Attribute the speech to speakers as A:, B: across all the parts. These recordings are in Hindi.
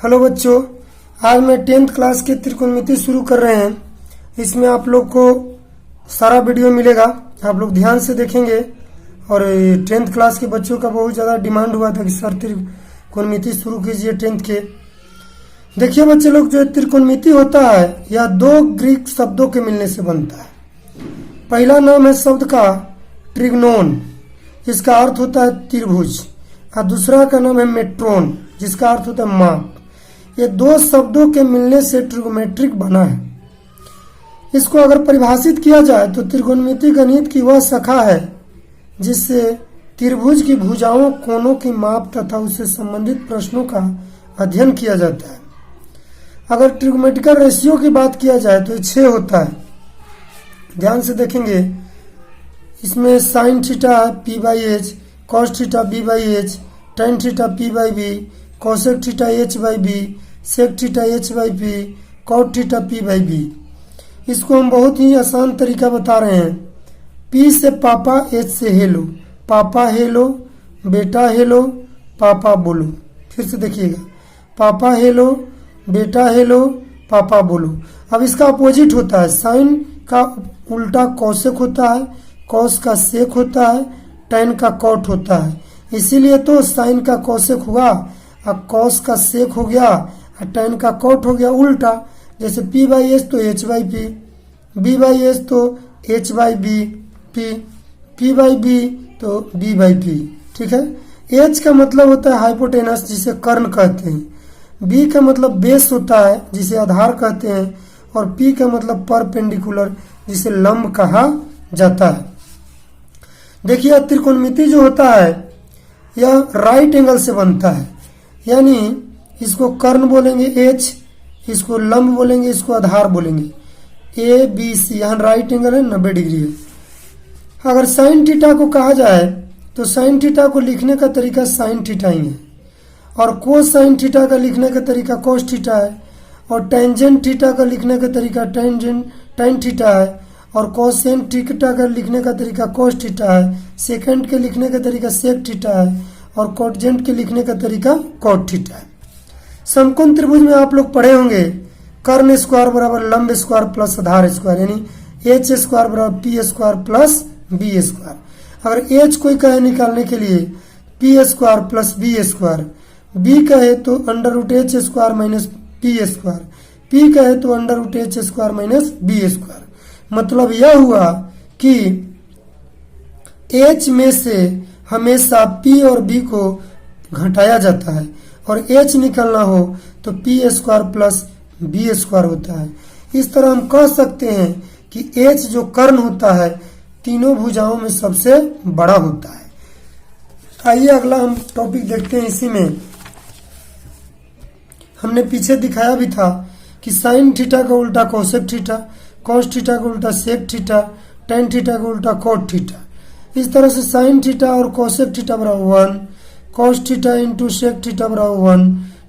A: हेलो बच्चों, आज मैं 10th क्लास की त्रिकोणमिति शुरू कर रहे हैं। इसमें आप लोग को सारा वीडियो मिलेगा, आप लोग ध्यान से देखेंगे। और 10th क्लास के बच्चों का बहुत ज़्यादा डिमांड हुआ था कि सर त्रिकोणमिति शुरू कीजिए 10th के। देखिए बच्चे लोग, जो त्रिकोणमिति होता है यह दो ग्रीक शब्दों के मिलने से बनता है। पहला नाम है शब्द का ट्रिग्नोन, जिसका अर्थ होता है त्रिभुज, और दूसरा का नाम है मेट्रोन, जिसका अर्थ होता है माप। ये दो शब्दों के मिलने से ट्रिगोमेट्रिक बना है। इसको अगर परिभाषित किया जाए तो त्रिकोणमिति गणित की वह शाखा है जिससे त्रिभुज की भुजाओं, कोणों की माप तथा उससे संबंधित प्रश्नों का अध्ययन किया जाता है। अगर ट्रिगोमेट्रिकल रेशियो की बात किया जाए तो 6 होता है। ध्यान से देखेंगे, इसमें sine theta p/h, cos theta b/h, tan theta p/b, cosec theta h/b, sec theta h/p, cot theta p/b। इसको हम बहुत ही आसान तरीका बता रहे हैं। p से पापा, h से हेलो, पापा हेलो, बेटा हेलो, पापा बोलो। फिर से देखिएगा, पापा हेलो, बेटा हेलो, पापा बोलो। अब इसका अपोजिट होता है, साइन का उल्टा कॉसेक होता है, कॉस का सेक होता है, टेन का कॉट होता है। इसीलिए तो साइन का कॉसेक हुआ, अब कॉस का सेक हो गया, और टेन का कॉट हो गया उल्टा। जैसे p/h तो h/p, b/h तो h/b, p/b तो b/p। ठीक है। h का मतलब होता है हाइपोटेनस, जिसे कर्ण कहते हैं। b का मतलब बेस होता है, जिसे आधार कहते हैं। और p का मतलब परपेंडिकुलर, जिसे लंब कहा जाता है। देखिए, त्रिकोणमिति जो होता है यह राइट एंगल से बनता है, यानी इसको कर्ण बोलेंगे h, इसको लंब बोलेंगे, इसको आधार बोलेंगे। ABC यहाँ राइट एंगल है, 90 डिग्री है। अगर साइन थीटा को कहा जाए तो साइन थीटा को लिखने का तरीका साइन थीटा ही है, और कोसाइन थीटा का लिखने का तरीका कोस थीटा है, और टेंजेंट थीटा का लिखने का तरीका टेन थीटा है, और कोसेंट थीटा का लिखने का तरीका कोस थीटा है, सेकेंड के लिखने का तरीका सेक थीटा है, और कोटजेंट के लिखने का तरीका कोट थीटा है। समकोण त्रिभुज में आप लोग पढ़े होंगे, कर्ण स्क्वायर बराबर लंब स्क्वायर प्लस आधार स्क्वायर, यानी h स्क्वायर बराबर p square plus b square. अगर h कोई कहे निकालने के लिए p square plus b square, b कहे तो √h square minus p square, p कहे तो √h square minus b square. मतलब यह हुआ कि h में से हमेशा p और b को घटाया जाता है, और h निकलना हो तो p square plus b square होता है। इस तरह हम कह सकते हैं कि h जो कर्ण होता है तीनों भुजाओं में सबसे बड़ा होता है। आइए अगला हम टॉपिक देखते हैं। इसी में हमने पीछे दिखाया भी था कि साइन थीटा का उल्टा कोसेक थीटा, कॉस थीटा का उल्टा सेक थीटा, टेन थीटा का उल्टा कोट थीटा। इस तरह से साइन थीटा और कोसेक थीटा बराबर 1, cos theta into sec theta बराबर 1,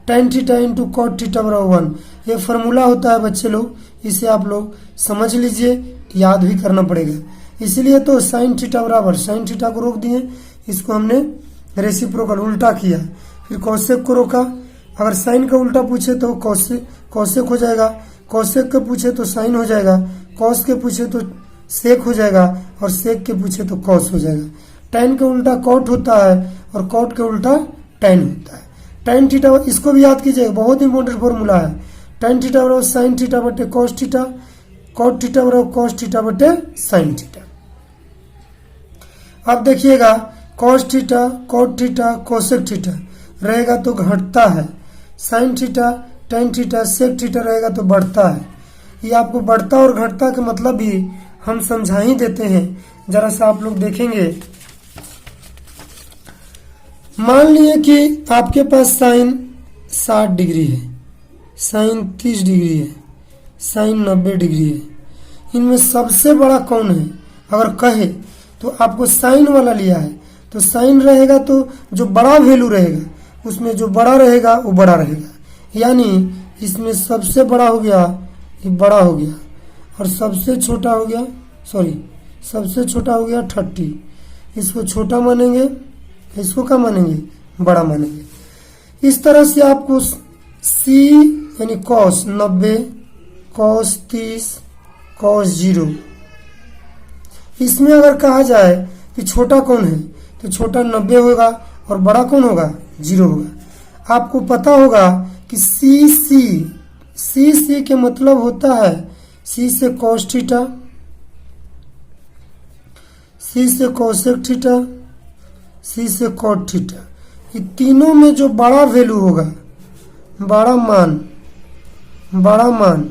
A: tan theta into cot theta बराबर 1। ये फार्मूला होता है बच्चे लोग, इसे आप लोग समझ लीजिए, याद भी करना पड़ेगा। इसीलिए तो साइन थीटा बराबर, साइन थीटा को रोक दिए, इसको हमने रेसिप्रोकल उल्टा किया, फिर कोसेक को रोका। अगर साइन का उल्टा पूछे तो कोसेक हो जाएगा, कोसेक के पूछे तो साइन हो जाएगा, कॉस के पूछे तो सेक हो जाएगा, और सेक के पूछे तो कॉस हो जाएगा। टेन के उल्टा कॉट होता है, और कॉट के उल्टा टेन होता है। टेन थीटा, इसको भी याद कीजिएगा, बहुत इंपॉर्टेंट फॉर्मूला है। टेन थीटा बराबर साइन थीटा बटे कॉस थीटा, कॉट थीटा बराबर कॉस थीटा बटे साइन थीटा। अब देखिएगा, cos theta, cot theta, cosec theta रहेगा तो घटता है, sine theta, tan theta, sec theta रहेगा तो बढ़ता है। ये आपको बढ़ता और घटता का मतलब भी हम समझा ही देते हैं, जरा सा आप लोग देखेंगे। मान लिए कि आपके पास साइन 60 डिग्री है, साइन 30 डिग्री है, साइन 90 डिग्री है। इनमें सबसे बड़ा कौन है अगर कहे तो आपको साइन वाला लिया है, तो साइन रहेगा तो जो बड़ा वैल्यू रहेगा उसमें जो बड़ा रहेगा वो बड़ा रहेगा। यानी इसमें सबसे बड़ा हो गया, ये बड़ा हो गया, और सबसे छोटा हो गया, सबसे छोटा हो गया 30। इसको छोटा मानेंगे, इसको क्या मानेंगे, बड़ा मानेंगे। इस तरह से आपको सी यानी कॉस 90, कॉस 30, कॉस 0। इसमें अगर कहा जाए कि छोटा कौन है तो छोटा 90 होगा और बड़ा कौन होगा 0 होगा। आपको पता होगा कि सी के मतलब होता है सी से कॉस थीटा, सी से कोसेक थीटा, सी से कॉट थीटा। ये तीनों में जो बड़ा वैल्यू होगा, बड़ा मान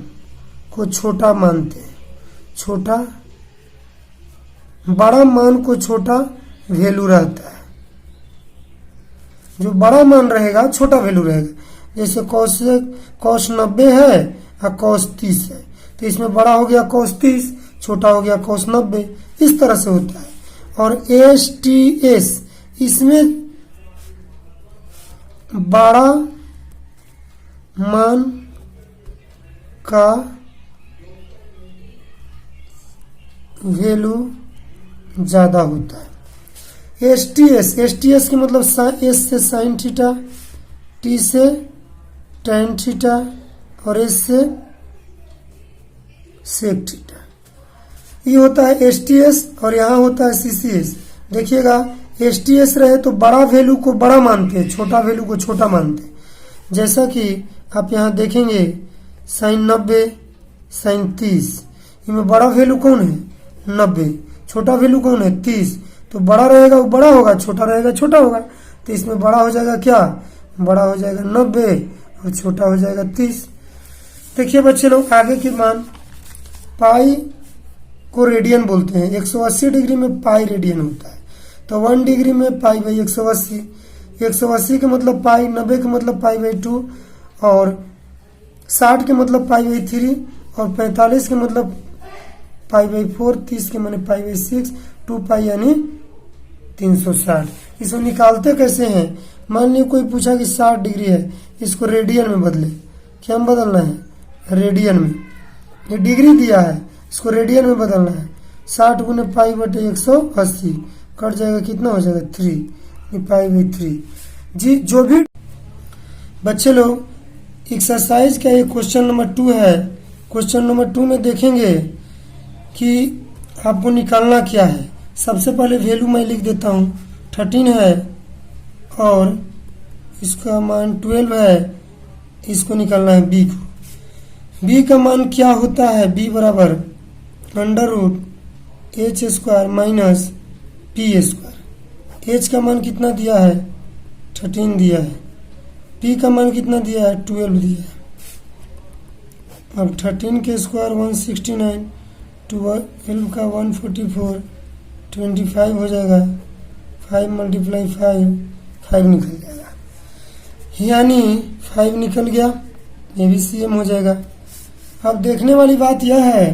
A: को छोटा मानते हैं, बड़ा मान को छोटा वैल्यू रहता है। जो बड़ा मान रहेगा छोटा वैल्यू रहेगा। जैसे कॉस 90 है और कॉस 30 है, तो इसमें बड़ा हो गया कॉस 30, छोटा हो गया कॉस 90। इस तरह से होता है। और STS इसमें बड़ा मान का वैल्यू ज्यादा होता है। STS के मतलब S से साइन थीटा, T से टेन थीटा और S से सेक थीटा। ये होता है STS और यहाँ होता है CCS। देखिएगा STS रहे तो बड़ा वैल्यू को बड़ा मानते हैं, छोटा वैल्यू को छोटा मानते हैं। जैसा कि आप यहाँ देखेंगे साइन 90, साइन 30, इनमें बड़ा वैल्यू कौन है 90, छोटा वैल्यू कौन है 30। तो बड़ा रहेगा वो बड़ा होगा, छोटा रहेगा छोटा होगा। तो इसमें बड़ा हो जाएगा क्या, बड़ा हो जाएगा 90 और छोटा हो जाएगा 30। देखिए बच्चे लोग आगे के मान, पाई को रेडियन बोलते हैं। 180 डिग्री में पाई रेडियन होता है। तो 1 डिग्री में पाई बाई 180, 180 के मतलब पाई, 90 के मतलब पाई बाई 2 और 60 के मतलब पाई बाई 3 और 45 के मतलब पाई बाई 4, 30 के माने पाई बाई 6, 2 पाई यानी 360। इसको निकालते कैसे हैं? मान लीजिए कोई पूछा कि 60 डिग्री है, इसको रेडियन में बदले। क्या में बदलना है? रेडियन में। ये डिग्री दिया है, इसको रेडियन में बदलना है। 60 गुने पाई बटे 180 कट जाएगा, कितना हो जाएगा 3 पाई बाई 3। जी जो भी बच्चे लोग एक्सरसाइज का ये क्वेश्चन नंबर 2 है। क्वेश्चन नंबर 2 में देखेंगे कि आपको निकालना क्या है। सबसे पहले वैल्यू मैं लिख देता हूँ, 13 है और इसका मान 12 है। इसको निकालना है बी को। बी का मान क्या होता है? बी बराबर √h² minus P square. H का मान कितना दिया है? 13 दिया है। पी का मान कितना दिया है? 12 दिया है। अब 13 के स्क्वायर 169, 12 का 144, 25 हो जाएगा। 5 × 5 निकल जाएगा, यानी 5 निकल गया। ये भी CM हो जाएगा। अब देखने वाली बात यह है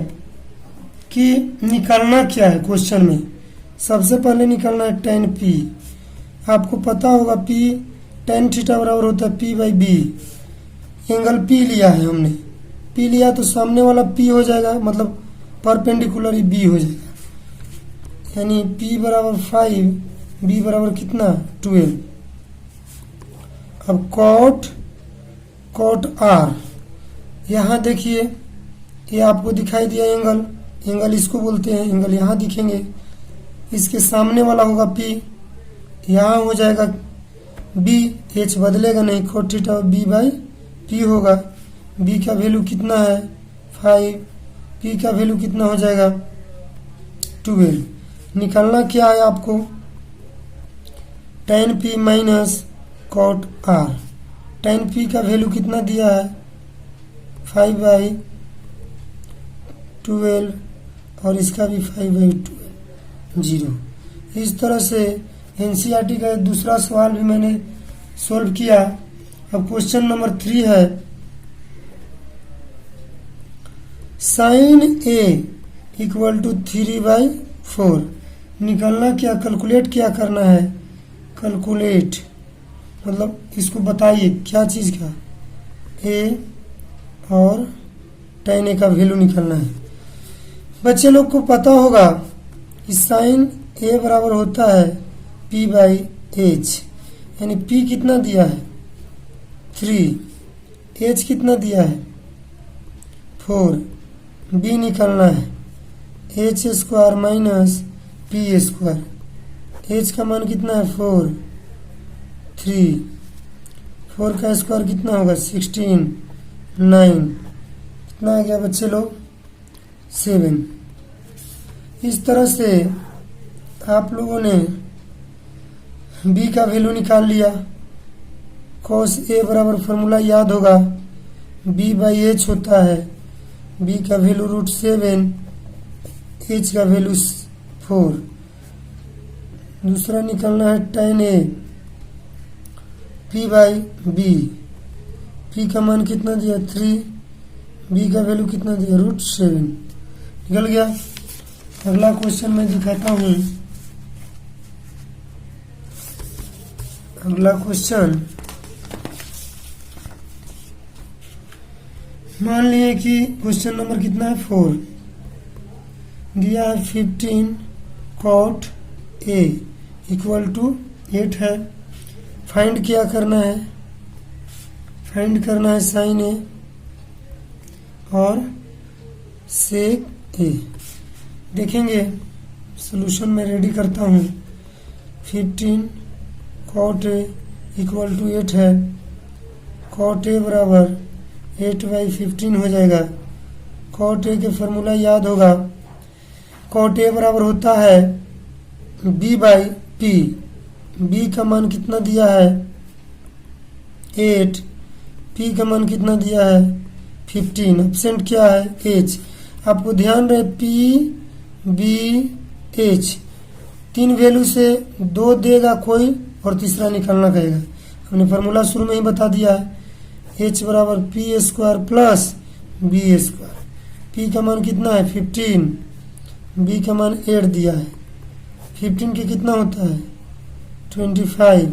A: कि निकालना क्या है क्वेश्चन में। सबसे पहले निकालना है tan P। आपको पता होगा P tan थीटा बराबर होता है P by B. Angle P लिया है हमने, P लिया तो सामने वाला P हो जाएगा, मतलब परपेंडिकुलर ही B हो जाएगा। यानी P बराबर 5, B बराबर कितना 12। अब cot R, यहाँ देखिए ये आपको दिखाई दिया एंगल इसको बोलते हैं। एंगल यहाँ दिखेंगे, इसके सामने वाला होगा P, यहाँ हो जाएगा B, H बदलेगा नहीं, cot theta B by P होगा। B का वैल्यू कितना है 5, P का वैल्यू कितना हो जाएगा 12। निकालना क्या है आपको? tan P minus cot R। tan P का वैल्यू कितना दिया है 5 बाई 12 और इसका भी 5 बाई 12, 0। इस तरह से NCERT का दूसरा सवाल भी मैंने सॉल्व किया। अब क्वेश्चन नंबर 3 है, sin A = 3/4। निकालना क्या, कैलकुलेट क्या करना है? कैलकुलेट मतलब इसको बताइए क्या चीज़ का, A और tan A का वैल्यू निकालना है। बच्चे लोग को पता होगा कि sin A बराबर होता है P बाई H, यानी P कितना दिया है 3, एच कितना दिया है 4, बी निकालना है H square minus P square. H का मान कितना है 4, 3, 4 का स्क्वायर कितना होगा 16, 9, कितना आ गया बच्चे लोग 7। इस तरह से आप लोगों ने b का वैल्यू निकाल लिया। cos a बराबर फॉर्मूला याद होगा, b बाई एच होता है, b का वैल्यू √7, h का वैल्यू 4। दूसरा निकालना है tan a, p by b, p का मान कितना दिया 3, b का वैल्यू कितना दिया √7, निकल गया। अगला क्वेश्चन मैं दिखाता हूँ। अगला क्वेश्चन, मान लिए कि क्वेश्चन नंबर कितना है 4, दिया है 15 cot a इक्वल टू 8 है। फाइंड क्या करना है, फाइंड करना है साइन ए और सेक ए। देखेंगे सॉल्यूशन में रेडी करता हूँ। 15 cot a इक्वल टू 8 है, cot a बराबर 8/15 हो जाएगा। cot a के फॉर्मूला याद होगा, cot a बराबर होता है b बाई p। b का मान कितना दिया है 8, p का मान कितना दिया है 15, एब्सेंट क्या है h। आपको ध्यान रहे p b h, 3 वैल्यू से 2 देगा कोई और तीसरा निकालना कहेगा। हमने फार्मूला शुरू में ही बता दिया है, h बराबर P square plus B square. p का मान कितना है 15, b का मान 8 दिया है। 15 के कितना होता है 25,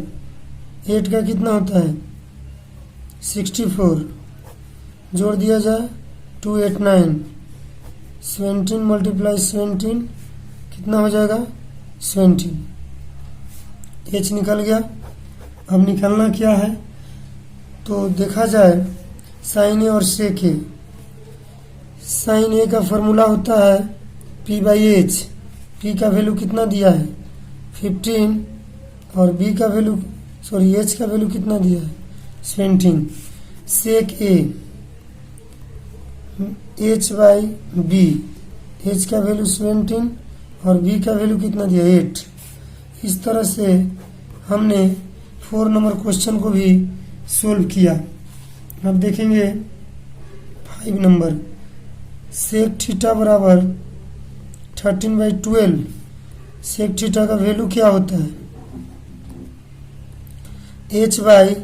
A: 8 का कितना होता है 64, जोड़ दिया जाए 2 8 9, 17 मल्टीप्लाई 17 कितना हो जाएगा 17, h निकल गया। अब निकालना क्या है, तो देखा जाए साइन ए और सेक ए। साइन ए का फॉर्मूला होता है p बाई एच। p का वैल्यू कितना दिया है 15 और b का वैल्यू h का वैल्यू कितना दिया है 17। सेक ए h बाई बी, h का वैल्यू 17 और b का वैल्यू कितना दिया 8। इस तरह से हमने 4 नंबर क्वेश्चन को भी सोल्व किया। अब देखेंगे 5 नंबर, सेक थीटा बराबर 13/12। सेक थीटा का वैल्यू क्या होता है h बाई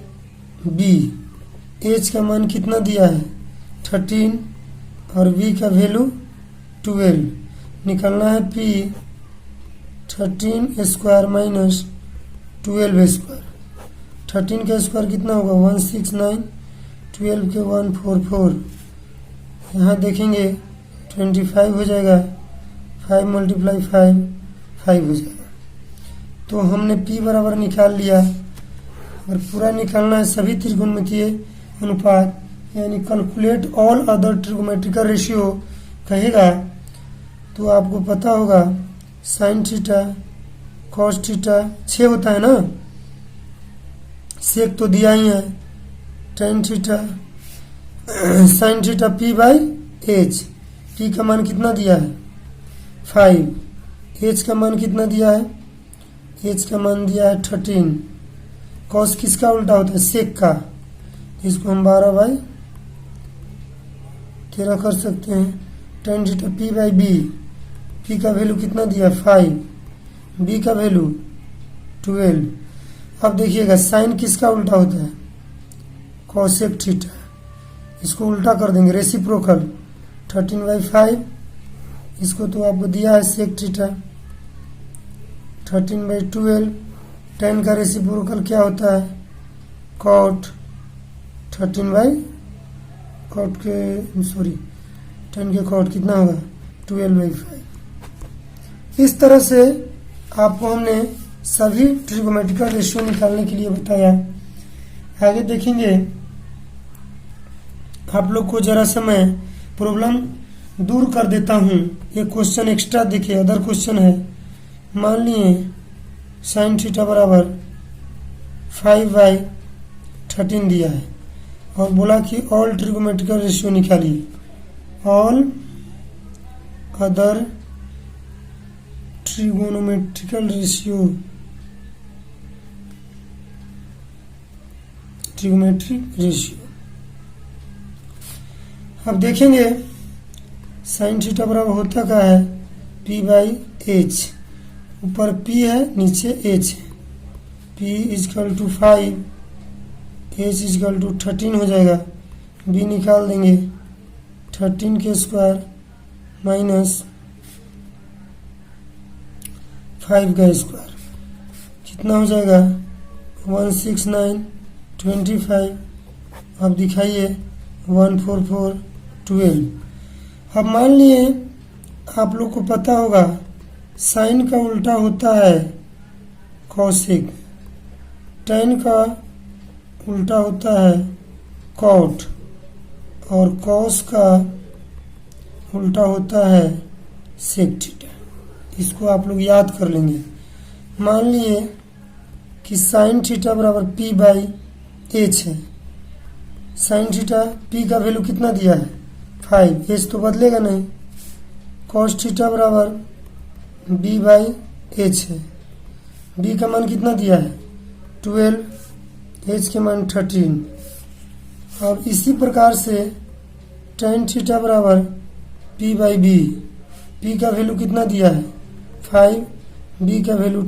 A: बी। h का मान कितना दिया है 13 और b का वैल्यू 12। निकालना है p 13 स्क्वायर माइनस 12 स्क्वायर। 13 का स्क्वायर कितना होगा 169, 12 के 144। यहाँ देखेंगे 25 हो जाएगा, 5 मल्टीप्लाई 5 5 हो जाएगा। तो हमने p बराबर निकाल लिया। और पूरा निकालना है सभी त्रिकोणमितीय अनुपात, यानी कैलकुलेट ऑल अदर ट्रिगोमेट्रिकल रेशियो कहेगा तो आपको पता होगा साइन थीटा कॉस थीटा 6 होता है ना, सेक तो दिया ही है, tan theta sine theta p by H. p का मान कितना दिया है 5, h का मान कितना दिया है h का मान दिया है 13। कॉस किसका उल्टा होता है सेक का, इसको हम 12/13 कर सकते हैं। Tan theta p by B, p का वैल्यू कितना दिया 5, b का वैल्यू 12। अब देखिएगा साइन किसका उल्टा होता है कॉसेक थीटा, इसको उल्टा कर देंगे रेसिप्रोकल 13/5। इसको तो आपको दिया है सेक थीटा 13/12। टेन का रेसिप्रोकल क्या होता है कॉट 13/कॉट के सॉरी 10 के कॉट कितना होगा 12/5। इस तरह से आपको हमने सभी ट्रिगोमेट्रिकल रेशियो निकालने के लिए बताया। आगे देखेंगे आप लोग को जरा सा मैं प्रॉब्लम दूर कर देता हूँ। एक क्वेश्चन एक्स्ट्रा देखिए, अदर क्वेश्चन है। मान लिए साइन थीटा बराबर 5/13 दिया है और बोला कि ऑल ट्रिगोमेट्रिकल रेशियो निकालिए। All other trigonometrical ratio, trigonometric ratio. अब देखेंगे साइन थीटा बराबर होता क्या है, p/h। ऊपर p है, नीचे h है। p = 5, h = 13 हो जाएगा। b निकाल देंगे, 13 के स्क्वायर माइनस 5 का स्क्वायर कितना हो जाएगा, 16925। अब दिखाइए 14412। अब मान लिए आप लोग को पता होगा साइन का उल्टा होता है कॉसेक, टेन का उल्टा होता है कॉट और कॉस का उल्टा होता है सेक थीटा। इसको आप लोग याद कर लेंगे। मान लिए कि साइन थीटा बराबर p/h है। साइन थीटा p का वैल्यू कितना दिया है, 5, h तो बदलेगा नहीं। कॉस थीटा बराबर b/h है। b का मान कितना दिया है, 12, h के मान 13। अब इसी प्रकार से टेन थीटा बराबर p/b, p का वैल्यू कितना दिया है, 5, b का वैल्यू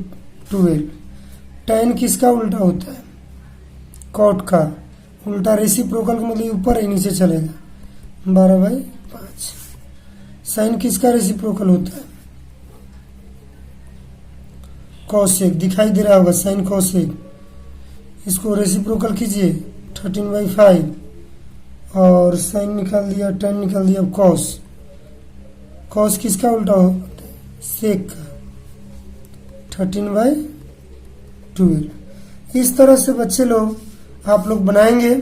A: 12। टेन किसका उल्टा होता है, कॉट का। उल्टा रेसिप्रोकल का मतलब ऊपर ही नीचे चलेगा, 12/5। साइन किसका रेसिप्रोकल होता है, कॉसेक। दिखाई दे रहा होगा साइन कॉसेक। इसको रेसिप्रोकल कीजिए, 13/5 और साइन निकाल दिया, टेन निकाल दिया। कॉस, कॉस किसका उल्टा होता है, सेक का, 13/12। इस तरह से बच्चे लोग आप लोग बनाएंगे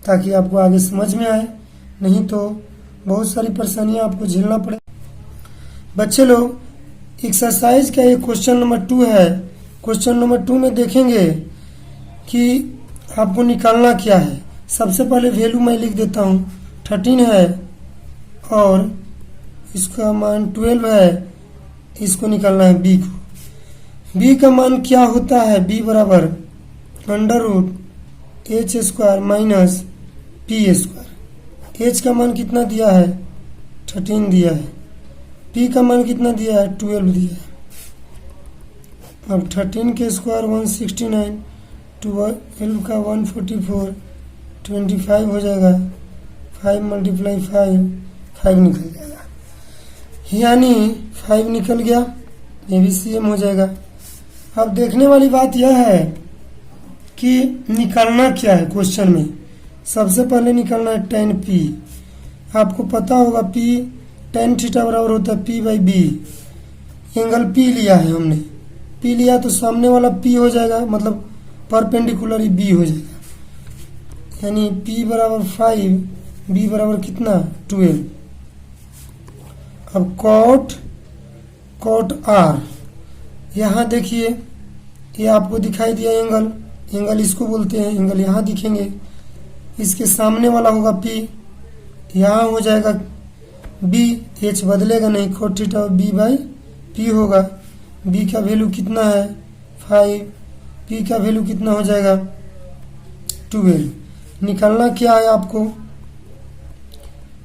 A: ताकि आपको आगे समझ में आए, नहीं तो बहुत सारी परेशानियां आपको झेलना पड़े। बच्चे लोग एक्सरसाइज का ये क्वेश्चन नंबर 2 है। क्वेश्चन नंबर 2 में देखेंगे कि आपको निकालना क्या है। सबसे पहले वैल्यू मैं लिख देता हूँ, 13 है और इसका मान 12 है। इसको निकालना है b को। b का मान क्या होता है, b बराबर √h² माइनस p²। h का मान कितना दिया है, 13 दिया है। p का मान कितना दिया है, 12 दिया है। अब 13 के स्क्वायर 169, 12 का 144, 25 हो जाएगा। 5 × 5 निकल जाएगा, यानी 5 निकल गया। ये भी सेम हो जाएगा। अब देखने वाली बात यह है कि निकालना क्या है क्वेश्चन में। सबसे पहले निकालना है tan p। आपको पता होगा p tan थीटा बराबर होता है p/b। एंगल p लिया है हमने, p लिया तो सामने वाला p हो जाएगा, मतलब परपेंडिकुलर b हो जाएगा। यानी p बराबर 5, b बराबर कितना, 12। अब कॉट r, यहाँ देखिए ये आपको दिखाई दिया एंगल, एंगल इसको बोलते हैं। एंगल यहाँ दिखेंगे, इसके सामने वाला होगा p, यहाँ हो जाएगा b, h बदलेगा नहीं, कॉट थीटा b/p होगा। b का वैल्यू कितना है, 5, p का वैल्यू कितना हो जाएगा, 12। निकालना क्या है आपको,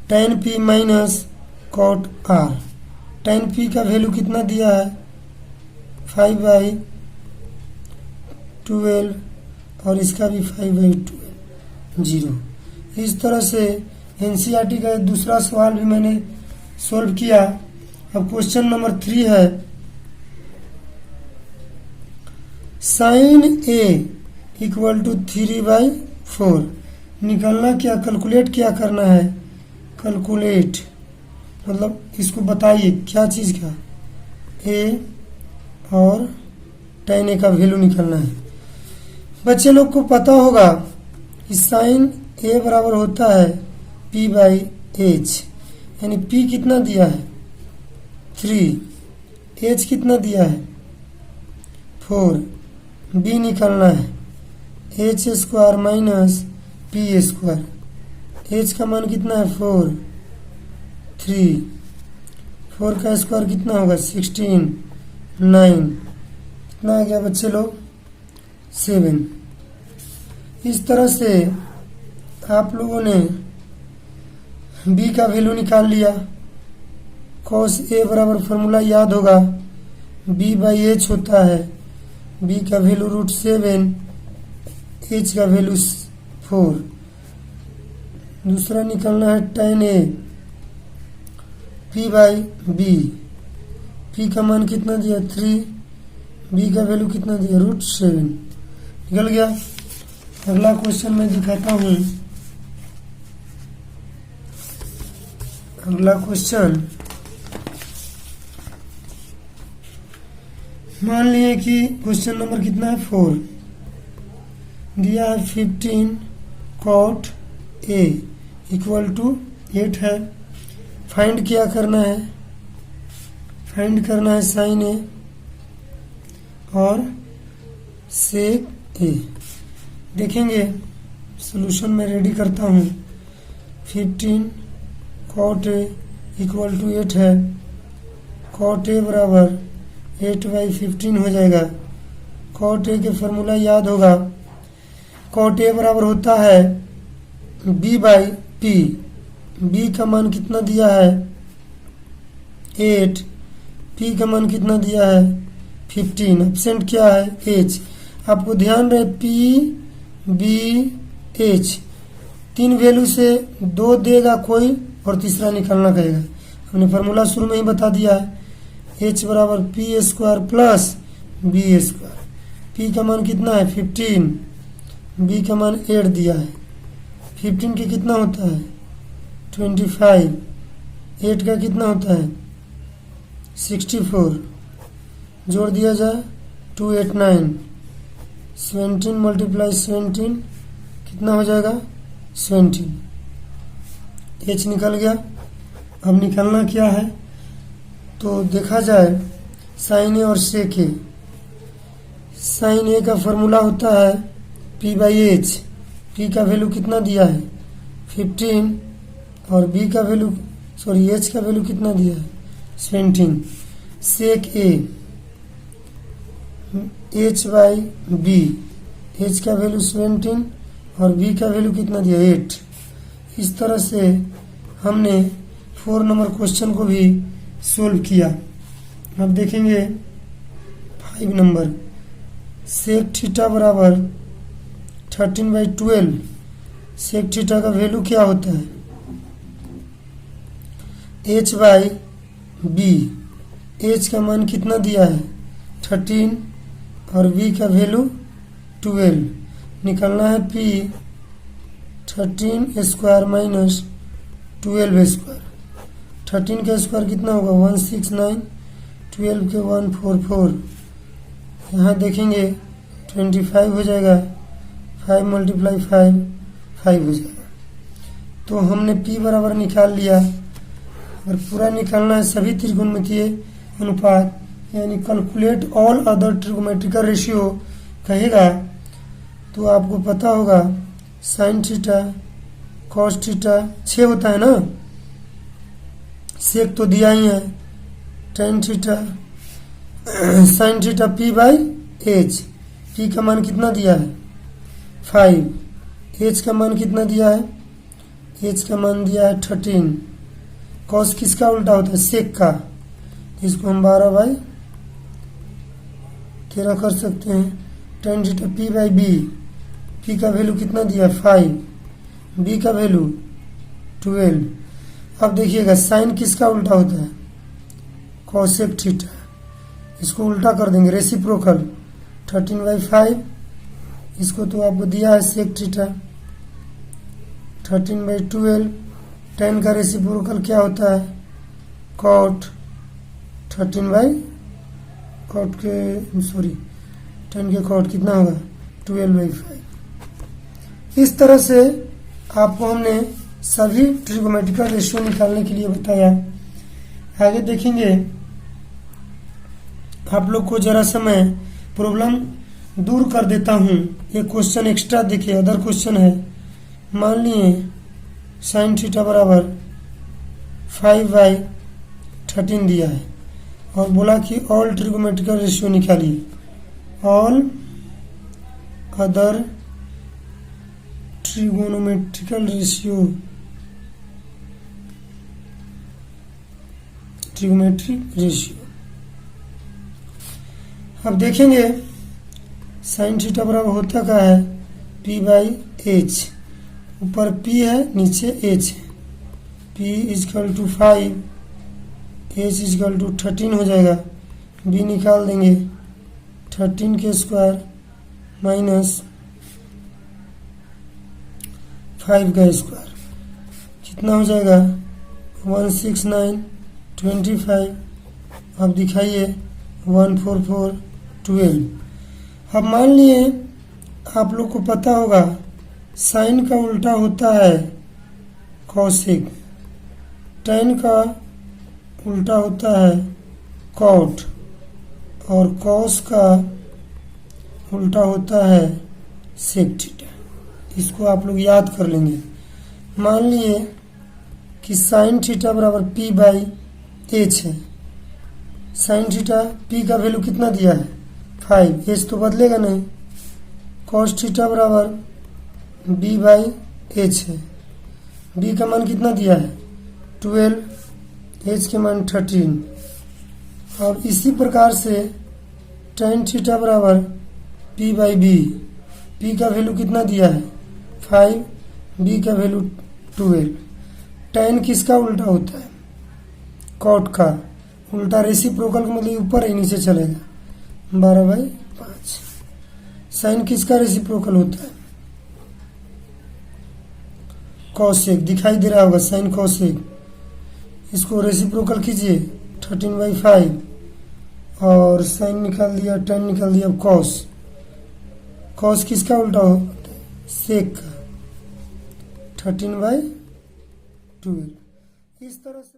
A: tan p minus cot r। tan p का वैल्यू कितना दिया है, 5/12 और इसका भी 5/12, 0। इस तरह से एनसीईआरटी का दूसरा सवाल भी मैंने सॉल्व किया। अब क्वेश्चन नंबर 3 है, साइन a = 3/4। निकालना क्या, कैलकुलेट क्या करना है, कैलकुलेट मतलब इसको बताइए क्या चीज़ का, a और tan a का वैल्यू निकालना है। बच्चे लोग को पता होगा कि साइन a बराबर होता है P बाई H, यानी P कितना दिया है 3, H कितना दिया है 4, B निकालना है H square minus P square, H का मान कितना है 4, 3, 4 का स्क्वायर कितना होगा 16, 9, कितना आ गया बच्चे लोग 7। इस तरह से आप लोगों ने b का वैल्यू निकाल लिया। cos a बराबर फॉर्मूला याद होगा, b बाई एच होता है, b का वैल्यू √7, h का वैल्यू 4। दूसरा निकालना है tan a, p by b, p का मान कितना दिया 3, b का वैल्यू कितना दिया √7, निकल गया। अगला क्वेश्चन मैं दिखाता हूँ। अगला क्वेश्चन मान लिए कि क्वेश्चन नंबर कितना है 4, दिया है 15 cot a इक्वल टू 8 है। फाइंड क्या करना है, फाइंड करना है साइन a और सेक a। देखेंगे सॉल्यूशन में रेडी करता हूँ। 15 cot a इक्वल टू 8 है, cot a बराबर 8 बाई 15 हो जाएगा। cot a के फॉर्मूला याद होगा, cot a बराबर होता है b बाई p, b का मान कितना दिया है 8, p का मान कितना दिया है 15, एब्सेंट क्या है h। आपको ध्यान रहे p b h, 3 वैल्यू से 2 देगा कोई और तीसरा निकालना कहेगा। हमने फार्मूला शुरू में ही बता दिया है, h बराबर P square plus B square. p का मान कितना है 15, b का मान 8 दिया है, 15 के कितना होता है 25, 8 का कितना होता है 64, जोड़ दिया जाए 289, 17 मल्टीप्लाई 17 कितना हो जाएगा 17, h निकल गया। अब निकालना क्या है, तो देखा जाए साइन ए और सेक ए। साइन ए का फॉर्मूला होता है p बाई एच, p का वैल्यू कितना दिया है 15 और b का वैल्यू h का वैल्यू कितना दिया है 17। सेक ए h बाई b, h का वैल्यू 17 और b का वैल्यू कितना दिया 8। इस तरह से हमने 4 नंबर क्वेश्चन को भी सोल्व किया। अब देखेंगे 5 नंबर। सेक थीटा बराबर 13 बाई 12, सेक थीटा का वैल्यू क्या होता है h बाई b, h का मान कितना दिया है 13 और b का वैल्यू 12। निकालना है p 13 स्क्वायर माइनस 12 स्क्वायर। 13 का स्क्वायर कितना होगा 169, 12 के 144, यहाँ देखेंगे 25 हो जाएगा, 5 मल्टीप्लाई 5 5 हो जाएगा। तो हमने p बराबर निकाल लिया। अगर पूरा निकालना है सभी त्रिकोणमितीय अनुपात, यानी कैलकुलेट ऑल अदर ट्रिगोमेट्रिकल रेशियो कहेगा, तो आपको पता होगा साइन थीटा कॉस थीटा 6 होता है ना, सेक तो दिया ही है, tan theta sine theta p by H, p का मान कितना दिया है 5, h का मान कितना दिया है h का मान दिया है 13। कॉस किसका उल्टा होता है सेक का, इसको हम 12 बाई 13 कर सकते हैं। Tan theta p by b, p का वैल्यू कितना दिया 5, b का वैल्यू 12। अब देखिएगा साइन किसका उल्टा होता है कॉसेक थीटा, इसको उल्टा कर देंगे रेसिप्रोकल 13 बाई 5, इसको तो आपको दिया है सेक थीटा 13 बाई 12। 10 का रेसिप्रोकल क्या होता है कॉट 13 बाई कॉट के 10 के कॉट कितना होगा 12 बाई 5। इस तरह से आपको हमने सभी ट्रिगोमेट्रिकल रेशियो निकालने के लिए बताया। आगे देखेंगे, आप लोग को जरा सा मैं प्रॉब्लम दूर कर देता हूँ। एक क्वेश्चन एक्स्ट्रा देखिए, अदर क्वेश्चन है। मान लिए साइन थीटा बराबर 5/13 दिया है और बोला कि ऑल ट्रिगोमेट्रिकल रेशियो निकालिए। All other trigonometrical ratio, trigonometric ratio. अब देखेंगे साइन थीटा बराबर होता क्या है, p/h। ऊपर p है, नीचे h है। p = 5, h = 13 हो जाएगा। b निकाल देंगे, 13 के स्क्वायर माइनस 5 का स्क्वायर कितना हो जाएगा, 16925। अब दिखाइए 14412। अब मान लिए आप लोग को पता होगा साइन का उल्टा होता है कॉसेक, टेन का उल्टा होता है कॉट और कॉस का उल्टा होता है सेक थीटा। इसको आप लोग याद कर लेंगे। मान लिए कि साइन थीटा बराबर p/h है। साइन थीटा p का वैल्यू कितना दिया है, 5, h तो बदलेगा नहीं। कॉस थीटा बराबर b/h है। b का मान कितना दिया है, 12, h के मान 13। और इसी प्रकार से टेन थीटा बराबर p/b, p का वैल्यू कितना दिया है, 5, b का वैल्यू 12। टेन किसका उल्टा होता है, कॉट का उल्टा। रेसिप्रोकल का मतलब ऊपर है, नीचे चलेगा, 12/5। साइन किसका रेसिप्रोकल होता है, कॉसेक। दिखाई दे रहा होगा साइन कॉसेक। इसको रेसिप्रोकल कीजिए, 13/5 और साइन निकाल दिया, टेन निकाल दिया। कॉस, कॉस किसका उल्टा होता है, सेक का, 13/12। इस तरह से